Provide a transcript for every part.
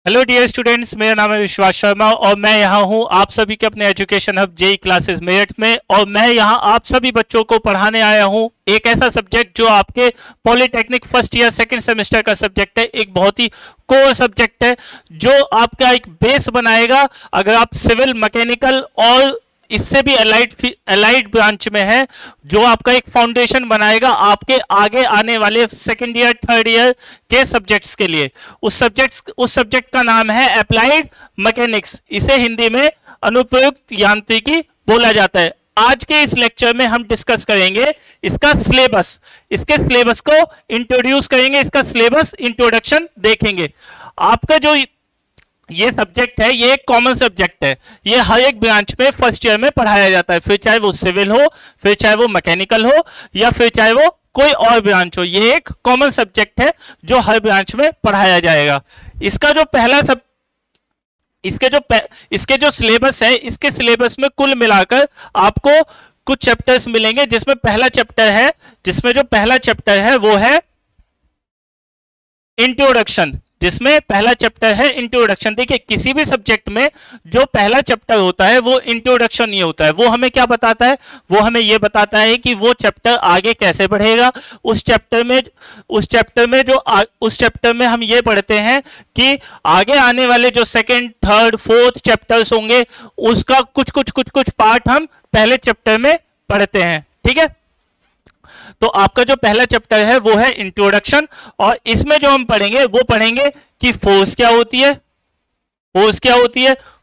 Hello dear students, मेरा नाम है विश्वास शर्मा और मैं यहाँ हूँ आप सभी के अपने education hub JE classes Meerut में। और मैं यहाँ आप सभी बच्चों को पढ़ाने आया हूँ एक ऐसा सब्जेक्ट जो आपके polytechnic first year second semester का सब्जेक्ट है। एक बहुत ही कोर सब्जेक्ट है जो आपका एक बेस बनाएगा अगर आप सिविल, मैकेनिकल और इससे भी अलाइड ब्रांच में है, जो आपका एक फाउंडेशन बनाएगा आपके आगे आने वाले सेकंड ईयर थर्ड ईयर के सब्जेक्ट्स के लिए। उस सब्जेक्ट का नाम है अप्लाइड मैकेनिक्स। इसे हिंदी में अनुप्रयुक्त यांत्रिकी बोला जाता है। आज के इस लेक्चर में हम डिस्कस करेंगे इसका सिलेबस, इसके सिलेबस को इंट्रोड्यूस करेंगे, इसका सिलेबस इंट्रोडक्शन देखेंगे। आपका जो ये सब्जेक्ट है ये एक कॉमन सब्जेक्ट है, ये हर एक ब्रांच में फर्स्ट ईयर में पढ़ाया जाता है, फिर चाहे वो सिविल हो, फिर चाहे वो मैकेनिकल हो या फिर चाहे वो कोई और ब्रांच हो। ये एक कॉमन सब्जेक्ट है जो हर ब्रांच में पढ़ाया जाएगा। इसका जो पहला सब इसके जो सिलेबस है, इसके सिलेबस में कुल मिलाकर आपको कुछ चैप्टर्स मिलेंगे, जिसमें पहला चैप्टर है वो है इंट्रोडक्शन। देखिए, किसी भी सब्जेक्ट में जो पहला चैप्टर होता है वो इंट्रोडक्शन ही होता है। वो हमें क्या बताता है? वो हमें ये बताता है कि वो चैप्टर आगे कैसे बढ़ेगा। उस चैप्टर में हम ये पढ़ते हैं कि आगे आने वाले जो सेकंड, थर्ड, फोर्थ चैप्टर्स होंगे उसका कुछ पार्ट हम पहले चैप्टर में पढ़ते हैं। ठीक है, तो आपका जो पहला चैप्टर है वो है इंट्रोडक्शन, और इसमें जो हम पढ़ेंगे कि फोर्स क्या होती है,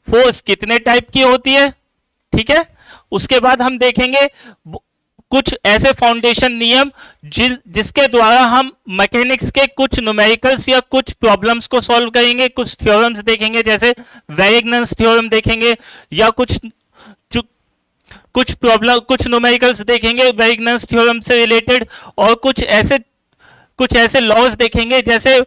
फोर्स कितने टाइप की होती है। ठीक है, उसके बाद हम देखेंगे कुछ ऐसे फाउंडेशन नियम जिसके द्वारा हम मैकेनिक्स के कुछ न्यूमेरिकल्स या कुछ प्रॉब्लम्स को सॉल्व करेंगे। कुछ थ्योरम्स देखेंगे, जैसे वेरिगनेस थ्योरम देखेंगे, या कुछ न्यूमेरिकल्स देखेंगे वेरिगनेस थ्योरम से रिलेटेड, और कुछ ऐसे लॉज देखेंगे जैसे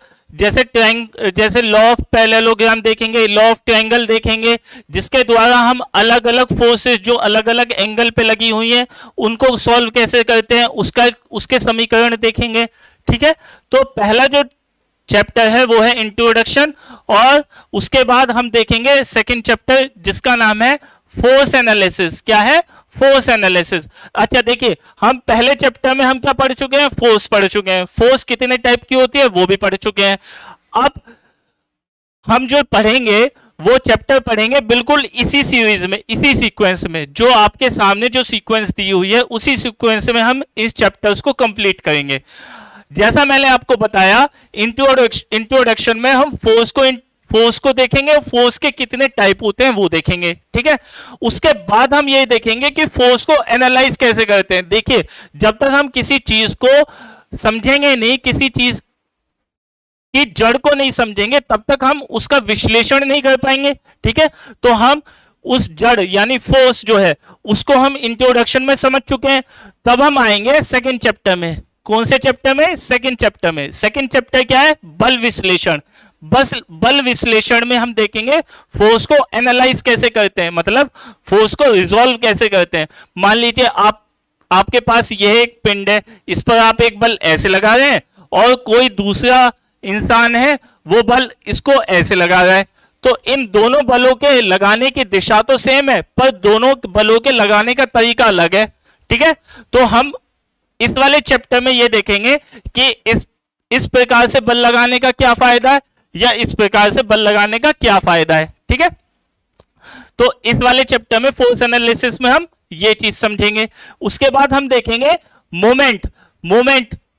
लॉ ऑफ पैरेललोग्राम देखेंगे, लॉ ऑफ ट्रायंगल देखेंगे, जिसके द्वारा हम अलग अलग फोर्सेस जो अलग अलग एंगल पे लगी हुई हैं उनको सॉल्व कैसे करते हैं उसके समीकरण देखेंगे। ठीक है, तो पहला जो चैप्टर है वो है इंट्रोडक्शन, और उसके बाद हम देखेंगे सेकंड चैप्टर जिसका नाम है फोर्स एनालिसिस। क्या है? Force analysis. अच्छा, देखिए, हम पहले चैप्टर में हम क्या पढ़ चुके हैं? फोर्स पढ़ चुके हैं। फोर्स कितने टाइप की होती है वो भी पढ़ चुके हैं। अब हम जो पढ़ेंगे वो चैप्टर पढ़ेंगे बिल्कुल इसी सीरीज में, इसी सीक्वेंस में, जो आपके सामने जो सीक्वेंस दी हुई है उसी सीक्वेंस में हम इस चैप्टर्स को कंप्लीट करेंगे। जैसा मैंने आपको बताया, इंट्रोडक्शन में हम फोर्स को देखेंगे, फोर्स के कितने टाइप होते हैं वो देखेंगे। ठीक है, उसके बाद हम ये देखेंगे कि फोर्स को एनालाइज कैसे करते हैं। देखिए, जब तक हम किसी चीज को समझेंगे नहीं, किसी चीज की जड़ को नहीं समझेंगे, तब तक हम उसका विश्लेषण नहीं कर पाएंगे। ठीक है, तो हम उस जड़ यानी फोर्स जो है उसको हम इंट्रोडक्शन में समझ चुके हैं। तब हम आएंगे सेकंड चैप्टर में। कौन से चैप्टर में? सेकंड चैप्टर में। सेकंड चैप्टर क्या है? बल विश्लेषण। बल विश्लेषण में हम देखेंगे फोर्स को एनालाइज कैसे करते हैं, मतलब फोर्स को रिजॉल्व कैसे करते हैं। मान लीजिए आपके पास यह एक पिंड है, इस पर आप एक बल ऐसे लगा रहे हैं, और कोई दूसरा इंसान है वो बल इसको ऐसे लगा रहा है। तो इन दोनों बलों के लगाने की दिशा तो सेम है, पर दोनों बलों के लगाने का तरीका अलग है। ठीक है, तो हम इस वाले चैप्टर में ये देखेंगे कि इस प्रकार से बल लगाने का क्या फायदा है, या इस प्रकार से बल लगाने का क्या फायदा है। ठीक है, तो इस वाले चैप्टर में फोर्स एनालिसिस में हम ये चीज समझेंगे। उसके बाद हम देखेंगे मोमेंट।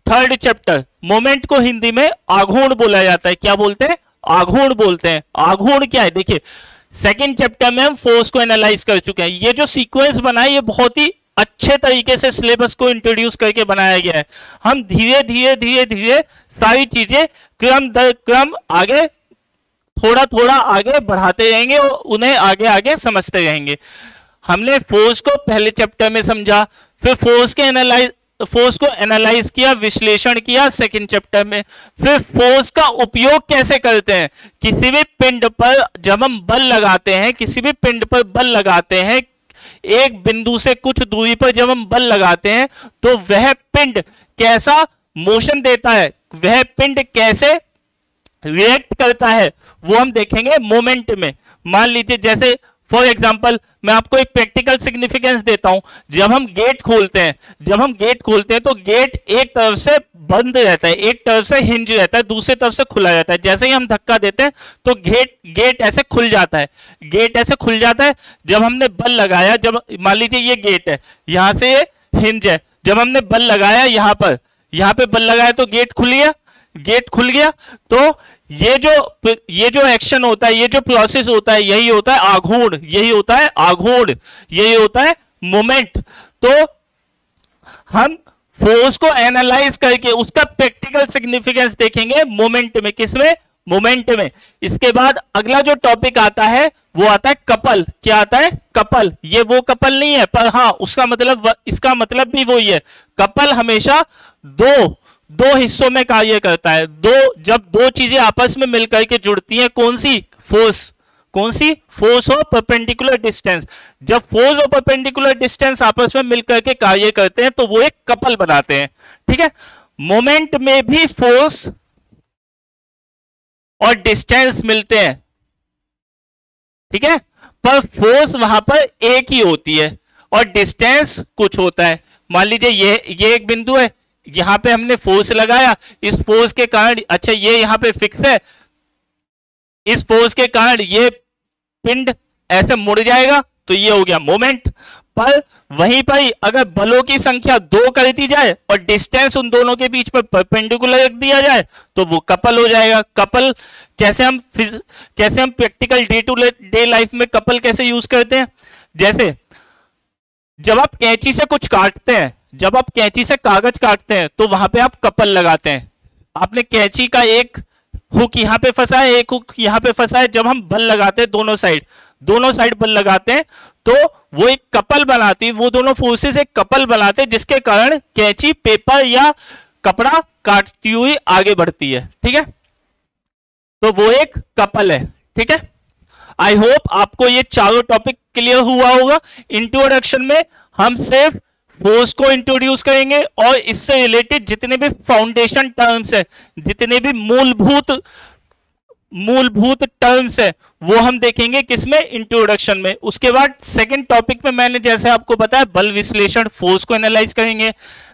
थर्ड चैप्टर, मोमेंट को हिंदी में आघूर्ण बोला जाता है। क्या बोलते हैं? आघूर्ण बोलते हैं। आघूर्ण क्या है? देखिए, सेकंड चैप्टर में हम फोर्स को एनालाइज कर चुके हैं। ये जो सीक्वेंस बना है ये बहुत ही अच्छे तरीके से सिलेबस को इंट्रोड्यूस करके बनाया गया है। हम धीरे धीरे सारी चीजें क्रम दर क्रम आगे थोड़ा आगे बढ़ाते रहेंगे और उन्हें आगे समझते रहेंगे। हमने फोर्स को पहले चैप्टर में समझा, फिर फोर्स को एनालाइज किया, विश्लेषण किया सेकंड चैप्टर में। फिर फोर्स का उपयोग कैसे करते हैं, किसी भी पिंड पर जब हम बल लगाते हैं, एक बिंदु से कुछ दूरी पर जब हम बल लगाते हैं तो वह पिंड कैसा मोशन देता है, वह पिंड कैसे रिएक्ट करता है वो हम देखेंगे मोमेंट में। मान लीजिए जैसे फॉर एग्जाम्पल मैं आपको एक प्रैक्टिकल सिग्निफिकेंस देता हूं। जब हम गेट खोलते हैं तो गेट एक तरफ से बंद रहता है, एक तरफ से हिंज रहता है, दूसरी तरफ से खुला रहता है। जैसे ही हम धक्का देते हैं तो गेट ऐसे खुल जाता है। जब हमने बल लगाया, जब मान लीजिए ये गेट है, यहां से ये हिंज है, जब हमने बल लगाया यहां पे बल लगाया तो गेट खुल गया। तो ये जो एक्शन होता है, ये जो प्रोसेस होता है, यही होता है मोमेंट। तो हम फोर्स को एनालाइज करके उसका प्रैक्टिकल सिग्निफिकेंस देखेंगे मोमेंट में। किसमें? मोमेंट में। इसके बाद अगला जो टॉपिक आता है वो आता है कपल। क्या आता है? कपल। ये वो कपल नहीं है, पर हाँ इसका मतलब भी वही है। कपल हमेशा दो हिस्सों में कार्य करता है। जब दो चीजें आपस में मिलकर के जुड़ती हैं, कौन सी? फोर्स और परपेंडिकुलर डिस्टेंस। जब फोर्स और परपेंडिकुलर डिस्टेंस आपस में मिलकर के कार्य करते हैं तो वो एक कपल बनाते हैं। ठीक है। मोमेंट में भी फोर्स और डिस्टेंस मिलते हैं, ठीक है, पर फोर्स वहां पर एक ही होती है और डिस्टेंस कुछ होता है। मान लीजिए ये एक बिंदु है, यहां पे हमने फोर्स लगाया, इस फोर्स के कारण, अच्छा ये यहां पे फिक्स है, इस फोर्स के कारण ये पिंड ऐसे मुड़ जाएगा तो ये हो गया मोमेंट। पर वहीं पर ही अगर बलों की संख्या 2 कर दी जाए और डिस्टेंस उन दोनों के बीच में परपेंडिकुलर रख दिया जाए तो वो कपल हो जाएगा। कपल कैसे हम practical day to day life में कपल कैसे यूज करते हैं? जैसे जब आप कैंची से कुछ काटते हैं, जब आप कैंची से कागज काटते हैं तो वहां पे आप कपल लगाते हैं। आपने कैंची का एक हुक यहां पे फंसा है, एक हुक यहां पे फंसा है। जब हम बल लगाते हैं दोनों साइड बल लगाते हैं तो वो एक कपल बनाती है, वो दोनों फोर्सेस एक कपल बनाते हैं, जिसके कारण कैंची पेपर या कपड़ा काटती हुई आगे बढ़ती है। ठीक है, तो वो एक कपल है। ठीक है, आई होप आपको ये चारों टॉपिक क्लियर हुआ होगा। इंट्रोडक्शन में हम सिर्फ फोर्स को इंट्रोड्यूस करेंगे और इससे रिलेटेड जितने भी फाउंडेशन टर्म्स है, जितने भी मूलभूत टर्म्स है, वो हम देखेंगे किसमें? इंट्रोडक्शन में। उसके बाद सेकंड टॉपिक में मैंने जैसे आपको बताया बल विश्लेषण, फोर्स को एनालाइज करेंगे।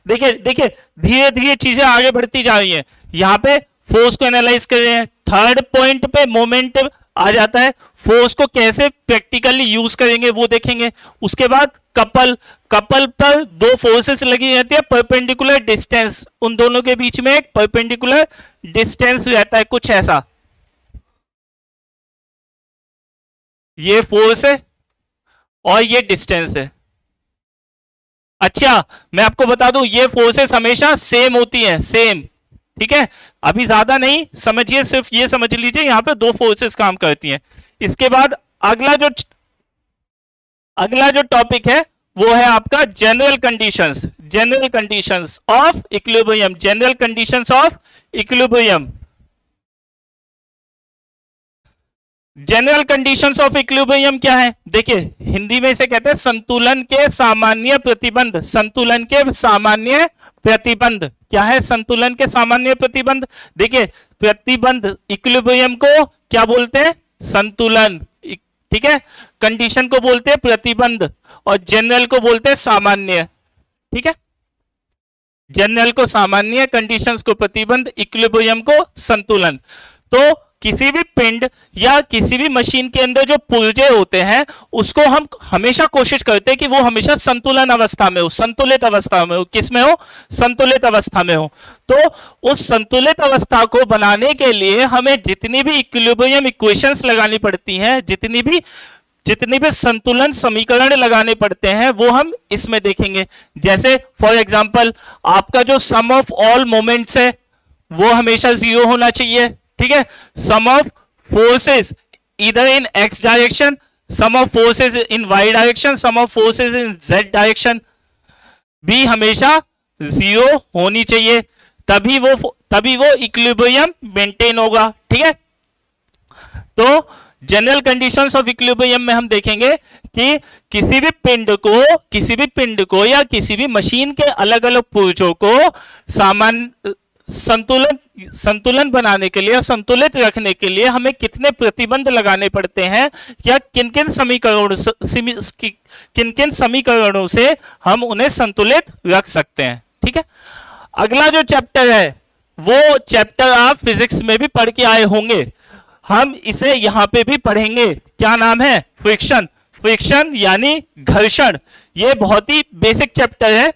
देखिए धीरे धीरे चीजें आगे बढ़ती जा रही हैं। यहां पे फोर्स को एनालाइज कर रहे हैं, थर्ड पॉइंट पे मोमेंट आ जाता है, फोर्स को कैसे प्रैक्टिकली यूज करेंगे वो देखेंगे। उसके बाद कपल पर दो फोर्सेस लगी रहती है, परपेंडिकुलर डिस्टेंस, उन दोनों के बीच में एक परपेंडिकुलर डिस्टेंस रहता है, कुछ ऐसा। ये फोर्स है और ये डिस्टेंस है। अच्छा, मैं आपको बता दूं ये फोर्सेस हमेशा सेम होती हैं, सेम। ठीक है, अभी ज्यादा नहीं समझिए, सिर्फ ये समझ लीजिए यहां पे दो फोर्सेस काम करती हैं। इसके बाद अगला जो टॉपिक है वो है आपका general conditions of equilibrium. General conditions of equilibrium. General conditions of equilibrium क्या है? देखिए हिंदी में इसे कहते हैं संतुलन के सामान्य प्रतिबंध। संतुलन के सामान्य प्रतिबंध क्या है? संतुलन के सामान्य प्रतिबंध। देखिए प्रतिबंध, इक्विलिब्रियम को क्या बोलते हैं? संतुलन। ठीक है, कंडीशन को बोलते हैं प्रतिबंध और जनरल को बोलते हैं सामान्य। ठीक है, जनरल को सामान्य, कंडीशंस को प्रतिबंध, इक्विलिब्रियम को संतुलन। तो किसी भी पिंड या किसी भी मशीन के अंदर जो पुर्जे होते हैं उसको हम हमेशा कोशिश करते हैं कि वो हमेशा संतुलन अवस्था में हो, संतुलित अवस्था में हो। किस में हो? संतुलित अवस्था में हो। तो उस संतुलित अवस्था को बनाने के लिए हमें जितनी भी इक्विलिब्रियम इक्वेशंस लगानी पड़ती हैं, जितनी भी संतुलन समीकरण लगाने पड़ते हैं, वो हम इसमें देखेंगे। जैसे फॉर एग्जाम्पल आपका जो सम ऑफ ऑल मोमेंट्स है वो हमेशा 0 होना चाहिए। ठीक है, सम ऑफ फोर्सेस इधर in x direction, sum of forces in y direction, sum of forces in z direction भी हमेशा 0 होनी चाहिए, तभी वो इक्विलिब्रियम मेंटेन होगा। ठीक है, तो जनरल कंडीशंस ऑफ इक्विलिब्रियम में हम देखेंगे कि किसी भी पिंड को या किसी भी मशीन के अलग अलग पुर्जों को संतुलन संतुलन बनाने के लिए, संतुलित रखने के लिए हमें कितने प्रतिबंध लगाने पड़ते हैं, या किन किन समीकरणों से हम उन्हें संतुलित रख सकते हैं। ठीक है, अगला जो चैप्टर है वो चैप्टर आप फिजिक्स में भी पढ़ के आए होंगे, हम इसे यहां पे भी पढ़ेंगे। क्या नाम है? फ्रिक्शन। फ्रिक्शन यानी घर्षण। ये बहुत ही बेसिक चैप्टर है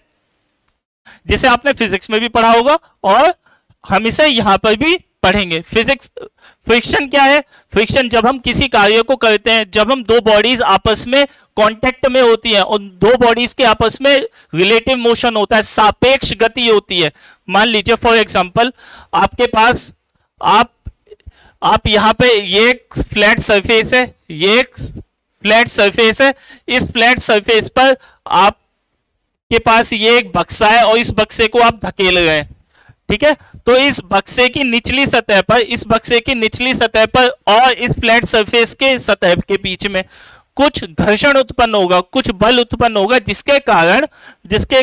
जिसे आपने फिजिक्स में भी पढ़ा होगा और हम इसे यहां पर भी पढ़ेंगे। फिजिक्स फ्रिक्शन क्या है? फ्रिक्शन जब हम किसी कार्य को करते हैं, जब हम दो बॉडीज आपस में कांटेक्ट में होती हैं और दो बॉडीज के आपस में रिलेटिव मोशन होता है, सापेक्ष गति होती है। मान लीजिए फॉर एग्जांपल आपके पास आप यहां पे ये एक फ्लैट सरफेस है, ये एक फ्लैट सरफेस है, इस फ्लैट सरफेस पर आपके पास ये एक बक्सा है और इस बक्से को आप धकेल रहे हैं। ठीक है, तो इस बक्से की निचली सतह पर, इस बक्से की निचली सतह पर और इस फ्लैट सरफेस के सतह के बीच में कुछ घर्षण उत्पन्न होगा, कुछ बल उत्पन्न होगा, जिसके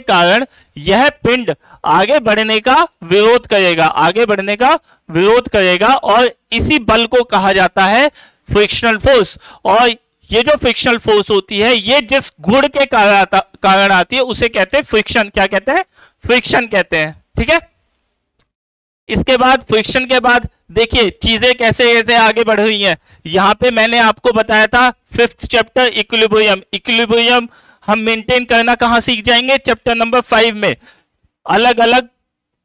कारण यह पिंड आगे बढ़ने का विरोध करेगा, आगे बढ़ने का विरोध करेगा और इसी बल को कहा जाता है फ्रिक्शनल फोर्स। और ये जो फ्रिक्शनल फोर्स होती है, ये जिस गुण के कारण आती है उसे कहते हैं फ्रिक्शन। क्या कहते हैं? फ्रिक्शन कहते हैं। ठीक है, इसके बाद फ्रिक्शन के बाद देखिए चीजें कैसे कैसे आगे बढ़ रही हैं। यहां पे मैंने आपको बताया था 5th चैप्टर इक्विलिब्रियम। इक्विलिब्रियम हम मेंटेन करना कहां सीख जाएंगे? चैप्टर नंबर 5 में। अलग अलग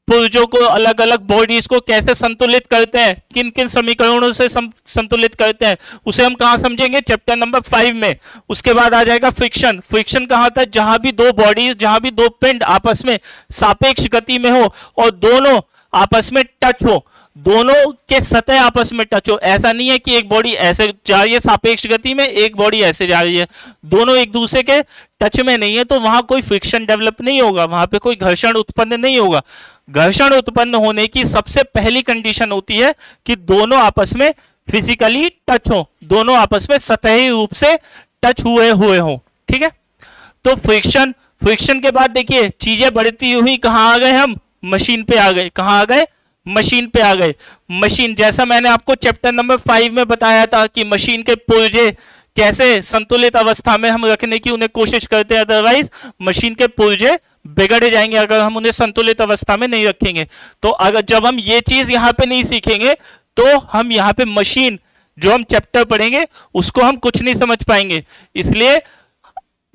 पुर्जों को, अलग अलग बॉडीज को कैसे संतुलित करते हैं, किन किन समीकरणों से संतुलित करते हैं, उसे हम कहां समझेंगे? चैप्टर नंबर 5 में। उसके बाद आ जाएगा फ्रिक्शन। फ्रिक्शन कहां था? जहां भी दो बॉडीज, जहां भी दो पिंड आपस में सापेक्ष गति में हो और दोनों आपस में टच हो, दोनों के सतह आपस में टच हो। ऐसा नहीं है कि एक बॉडी ऐसे जा रही है सापेक्ष गति में, एक बॉडी ऐसे जा रही है, दोनों एक दूसरे के टच में नहीं है, तो वहां कोई फ्रिक्शन डेवलप नहीं होगा, वहां पे कोई घर्षण उत्पन्न नहीं होगा। घर्षण उत्पन्न होने की सबसे पहली कंडीशन होती है कि दोनों आपस में फिजिकली टच हो, दोनों आपस में सतही रूप से टच हुए हो। ठीक है, तो फ्रिक्शन के बाद देखिए चीजें बढ़ती हुई कहां आ गए? हम मशीन पे आ गए। कहां आ गए? मशीन पे आ गए। मशीन, जैसा मैंने आपको चैप्टर नंबर 5 में बताया था कि मशीन के पुर्जे कैसे संतुलित अवस्था में हम रखने की उन्हें कोशिश करते हैं, अदरवाइज मशीन के पुर्जे बिगड़ जाएंगे अगर हम उन्हें संतुलित अवस्था में नहीं रखेंगे। तो अगर जब हम ये चीज यहां पे नहीं सीखेंगे तो हम यहां पे मशीन जो हम चैप्टर पढ़ेंगे उसको हम कुछ नहीं समझ पाएंगे। इसलिए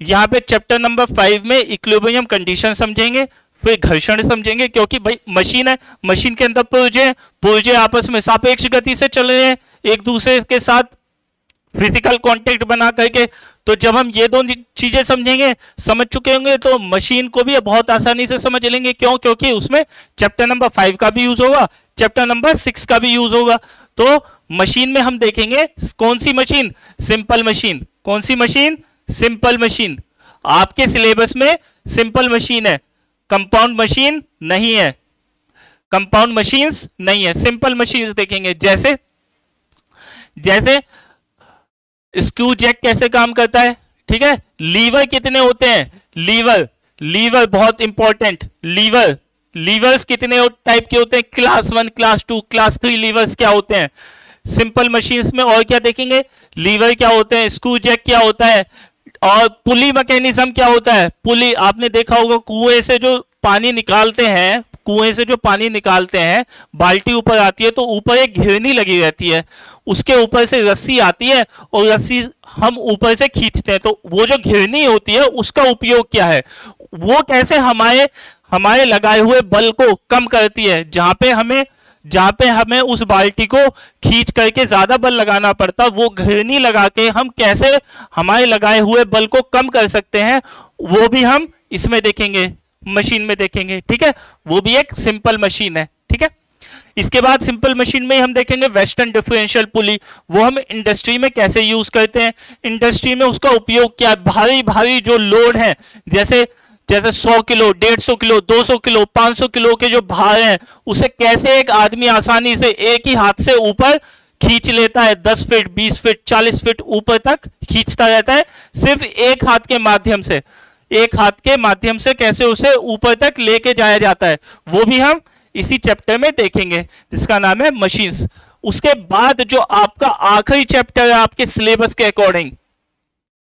यहां पे चैप्टर नंबर 5 में इक्विलिब्रियम कंडीशन समझेंगे, फिर घर्षण समझेंगे, क्योंकि भाई मशीन है, मशीन के अंदर पुर्जे आपस में सापेक्ष गति से चल रहे हैं एक दूसरे के साथ फिजिकल कांटेक्ट बना करके। तो जब हम ये दो चीजें समझ चुके होंगे तो मशीन को भी बहुत आसानी से समझ लेंगे। क्यों? क्योंकि उसमें चैप्टर नंबर 5 का भी यूज होगा, चैप्टर नंबर 6 का भी यूज होगा। तो मशीन में हम देखेंगे कौन सी मशीन? Simple machine. कौन सी मशीन? Simple machine. आपके सिलेबस में सिंपल मशीन है, कंपाउंड मशीन नहीं है, कंपाउंड मशीन्स नहीं है, सिंपल मशीन्स देखेंगे। जैसे स्क्रू जैक कैसे काम करता है। ठीक है, लीवर कितने होते हैं? लीवर बहुत इंपॉर्टेंट। लीवर्स कितने टाइप के होते हैं? क्लास 1, क्लास 2, क्लास 3 लीवर्स क्या होते हैं सिंपल मशीन्स में। और क्या देखेंगे? लीवर क्या होते हैं, स्क्रू जैक क्या होता है, और पुली मैकेनिज्म क्या होता है। पुली आपने देखा होगा, कुएं से जो पानी निकालते हैं, बाल्टी ऊपर आती है तो ऊपर एक घिरनी लगी रहती है, उसके ऊपर से रस्सी आती है और रस्सी हम ऊपर से खींचते हैं। तो वो जो घिरनी होती है उसका उपयोग क्या है? वो कैसे हमारे लगाए हुए बल को कम करती है। जहां पे हमें उस बाल्टी को खींच करके ज्यादा बल लगाना पड़ता, वो घिरनी लगा के हम कैसे हमारे लगाए हुए बल को कम कर सकते हैं, वो भी हम इसमें देखेंगे, मशीन में देखेंगे। ठीक है, वो भी एक सिंपल मशीन है। ठीक है, इसके बाद सिंपल मशीन में हम देखेंगे वेस्टर्न डिफरेंशियल पुली। वो हम इंडस्ट्री में कैसे यूज करते हैं, इंडस्ट्री में उसका उपयोग क्या है। भारी जो लोड है, जैसे 100 किलो, 150 किलो, 200 किलो, 500 किलो के जो भार हैं, उसे कैसे एक आदमी आसानी से एक ही हाथ से ऊपर खींच लेता है। 10 फीट, 20 फीट, 40 फीट ऊपर तक खींचता रहता है सिर्फ एक हाथ के माध्यम से। एक हाथ के माध्यम से कैसे उसे ऊपर तक लेके जाया जाता है, वो भी हम इसी चैप्टर में देखेंगे, जिसका नाम है मशीन्स। उसके बाद जो आपका आखिरी चैप्टर है आपके सिलेबस के अकॉर्डिंग,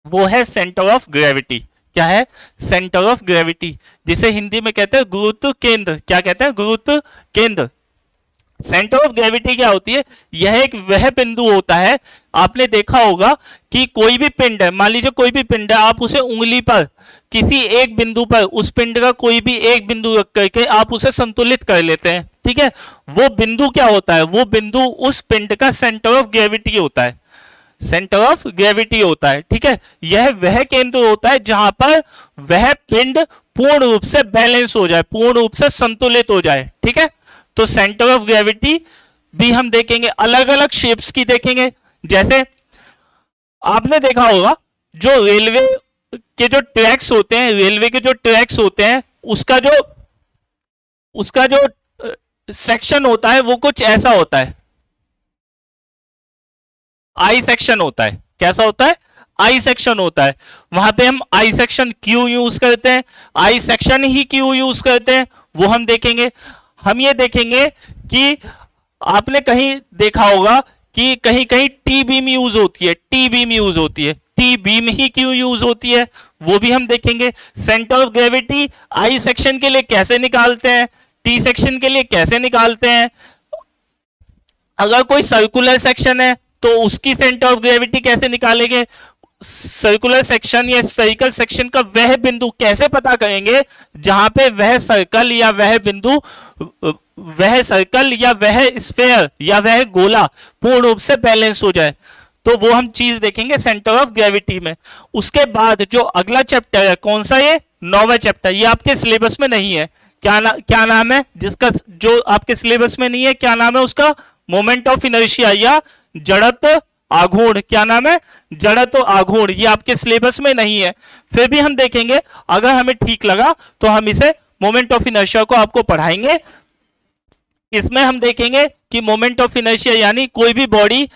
वो है सेंटर ऑफ ग्रेविटी। क्या है? सेंटर ऑफ ग्रेविटी, जिसे हिंदी में कहते हैं गुरुत्व केंद्र। क्या कहते हैं? गुरुत्व केंद्र। सेंटर ऑफ ग्रेविटी क्या होती है? यह एक वह बिंदु होता है, आपने देखा होगा कि कोई भी पिंड है, मान लीजिए कोई भी पिंड है, आप उसे उंगली पर किसी एक बिंदु पर, उस पिंड का कोई भी एक बिंदु रख करके आप उसे संतुलित कर लेते हैं, ठीक है। वो बिंदु क्या होता है? वो बिंदु उस पिंड का सेंटर ऑफ ग्रेविटी होता है, सेंटर ऑफ ग्रेविटी होता है, ठीक है। यह वह केंद्र होता है जहां पर वह पिंड पूर्ण रूप से बैलेंस हो जाए, पूर्ण रूप से संतुलित हो जाए, ठीक है। तो सेंटर ऑफ ग्रेविटी भी हम देखेंगे, अलग अलग शेप्स की देखेंगे। जैसे आपने देखा होगा जो रेलवे के जो ट्रैक्स होते हैं, रेलवे के जो ट्रैक्स होते हैं, उसका जो सेक्शन होता है वो कुछ ऐसा होता है, आई सेक्शन होता है। कैसा होता है? आई सेक्शन होता है। वहां पे हम आई सेक्शन क्यों यूज करते हैं, आई सेक्शन ही क्यों यूज करते हैं, वो हम देखेंगे। हम ये देखेंगे कि आपने कहीं देखा होगा कि कहीं कहीं टी बीम यूज होती है, टी बीम यूज होती है, टी बीम ही क्यों यूज होती है वो भी हम देखेंगे। Centre of gravity I section के लिए कैसे निकालते हैं, टी सेक्शन के लिए कैसे निकालते हैं। अगर कोई सर्कुलर सेक्शन है तो उसकी सेंटर ऑफ ग्रेविटी कैसे निकालेंगे, सर्कुलर सेक्शन या स्फेरिकल सेक्शन का वह बिंदु कैसे पता करेंगे जहां पे वह सर्कल या वह बिंदु, वह सर्कल या वह स्फेयर या वह गोला पूर्ण रूप से बैलेंस हो जाए। तो वो हम चीज देखेंगे सेंटर ऑफ ग्रेविटी में। उसके बाद जो अगला चैप्टर है, कौन सा? ये 9वां चैप्टर। ये आपके सिलेबस में नहीं है। क्या नाम है जिसका, जो आपके सिलेबस में नहीं है, क्या नाम है उसका? मोमेंट ऑफ इनर्शिया या जड़त्व आघूर्ण। क्या नाम है? जड़त्व आघूर्ण। ये आपके सिलेबस में नहीं है, फिर भी हम देखेंगे, अगर हमें ठीक लगा तो हम इसे मोमेंट ऑफ इनर्शिया को आपको पढ़ाएंगे। इसमें हम देखेंगे कि मोमेंट ऑफ इनर्शिया यानी कोई भी बॉडी,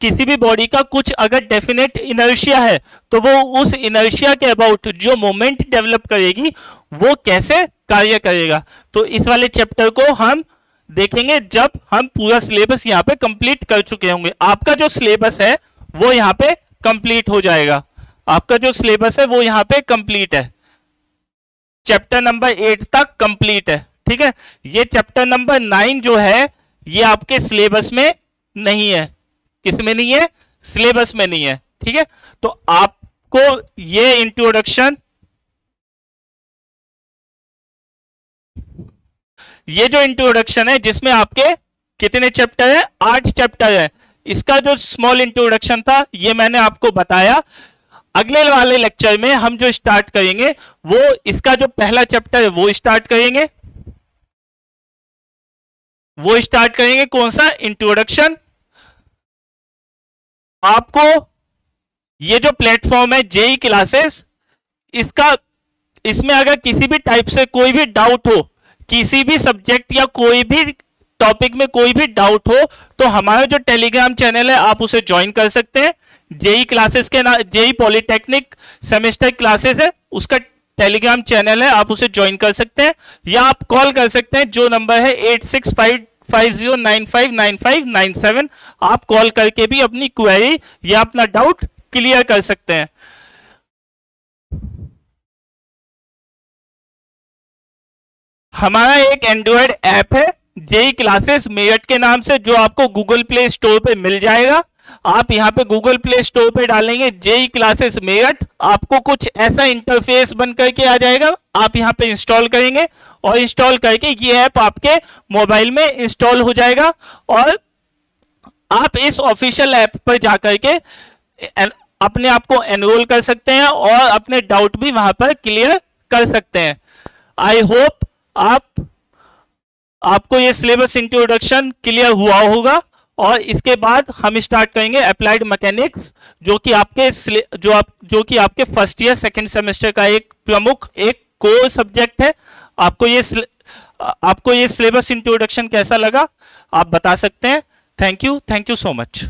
किसी भी बॉडी का कुछ अगर डेफिनेट इनर्शिया है तो वो उस इनर्शिया के अबाउट जो मोमेंट डेवलप करेगी वो कैसे कार्य करेगा। तो इस वाले चैप्टर को हम देखेंगे जब हम पूरा सिलेबस यहाँ पे कंप्लीट कर चुके होंगे। आपका जो सिलेबस है वो यहाँ पे कंप्लीट हो जाएगा, आपका जो सिलेबस है वो यहाँ पे कंप्लीट है, चैप्टर नंबर 8 तक कंप्लीट है, ठीक है। ये चैप्टर नंबर 9 जो है ये आपके सिलेबस में नहीं है। किस में नहीं है? सिलेबस में नहीं है, ठीक है। तो आपको ये इंट्रोडक्शन, ये जो इंट्रोडक्शन है जिसमें आपके कितने चैप्टर है? 8 चैप्टर है। इसका जो स्मॉल इंट्रोडक्शन था ये मैंने आपको बताया। अगले वाले लेक्चर में हम जो स्टार्ट करेंगे वो इसका जो पहला चैप्टर है वो स्टार्ट करेंगे। वो स्टार्ट करेंगे कौन सा? इंट्रोडक्शन। आपको ये जो प्लेटफॉर्म है जेई क्लासेस, इसमें अगर किसी भी टाइप से कोई भी डाउट हो, किसी भी सब्जेक्ट या कोई भी टॉपिक में कोई भी डाउट हो, तो हमारा जो टेलीग्राम चैनल है आप उसे ज्वाइन कर सकते हैं। जेई क्लासेस के जेई पॉलिटेक्निक सेमेस्टर क्लासेस है, उसका टेलीग्राम चैनल है, आप उसे ज्वाइन कर सकते हैं। या आप कॉल कर सकते हैं, जो नंबर है 8650959597। आप कॉल करके भी अपनी क्वेरी या अपना डाउट क्लियर कर सकते हैं। हमारा एक एंड्रॉयड ऐप है जेई क्लासेस मेरठ के नाम से, जो आपको गूगल प्ले स्टोर पे मिल जाएगा। आप यहाँ पे गूगल प्ले स्टोर पे डालेंगे जेई क्लासेस मेरठ, आपको कुछ ऐसा इंटरफेस बन करके आ जाएगा। आप यहाँ पे इंस्टॉल करेंगे और इंस्टॉल करके ये ऐप आपके मोबाइल में इंस्टॉल हो जाएगा और आप इस ऑफिशियल ऐप पर जाकर के अपने आप को एनरोल कर सकते हैं और अपने डाउट भी वहां पर क्लियर कर सकते हैं। आई होप आपको ये सिलेबस इंट्रोडक्शन क्लियर हुआ होगा और इसके बाद हम स्टार्ट करेंगे अप्लाइड मैकेनिक्स, जो कि आपके फर्स्ट ईयर सेकंड सेमेस्टर का एक प्रमुख एक कोर सब्जेक्ट है। आपको ये सिलेबस इंट्रोडक्शन कैसा लगा आप बता सकते हैं। Thank you so much.